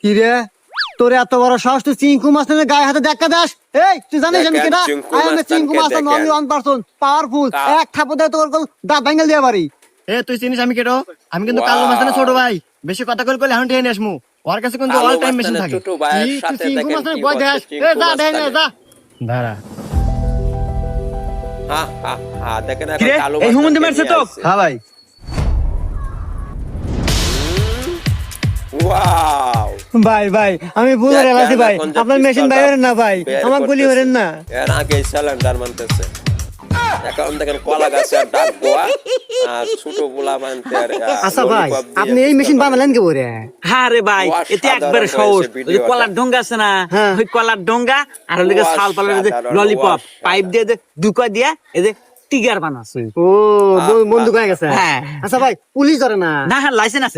কি রে তোর এত বড় সাহস তুই চিঙ্কু মাস্তানের গায়ে হাতে দেখা দাস এই তুই জানিস আমি কেডা I am Chinku Mustan only one person powerful এক থাপড় দিয়ে তোর দাঁত ভাঙাল দিয়া পারি এ তুই চিনিস আমি কেটো আমি কিন্তু কালো মাস্তানের ছোট ভাই বেশি কথা কইলে এখন ঠেয়ে নিয়ে আসমু ওর কাছে কিন্তু অল টাইম মেশিন থাকে ছোট ভাইয়ের তুই সাথে চিঙ্কু দেখেন মাস্তানের কি ভয় দেখাস করছে এ চিঙ্কু যা দেখ না মাস্তানের। যা দাঁড়া দেখেন এখন কিরে কালো এই হুমন্দি মাস্টারকে মারছে নিয়ে তো আসছে। হ্যাঁ ভাই ওয়াও ভাই ভাই আমি বুঝে দেখেন গেলাম ভাই এখন যে আপনার মেশিন পিস্তলটা বাইরে না ভাই বের আমার গুলি করতেছে। হরেন না এর আগে সিলিন্ডার মানতেছে এখন দেখেন কলা গাছের ডাক গোয়া আর ছোট গোলা মানতে আর আচ্ছা ভাই lollipop দিয়ে আপনি এই মেশিন বানালেন কি করে হ্যাঁ রে ভাই এতে অসাধারণ একবারে হয়েছে সহজ ওই যে ভিডিওটা। কলার ডোঙ্গা আছে না হ্যাঁ। ওই কলার ডোঙ্গা আর ওই শাল পালার অসাধারণ, ললিপপ অসাধারণ। পাইপ দিয়ে দুকা দিয়া এদের টিগার বানাচ্ছে ও বন্দুক হয়ে গেছে হ্যাঁ। আচ্ছা ভাই পুলিশ ধরে না না হ্যাঁ লাইসেন্স আছে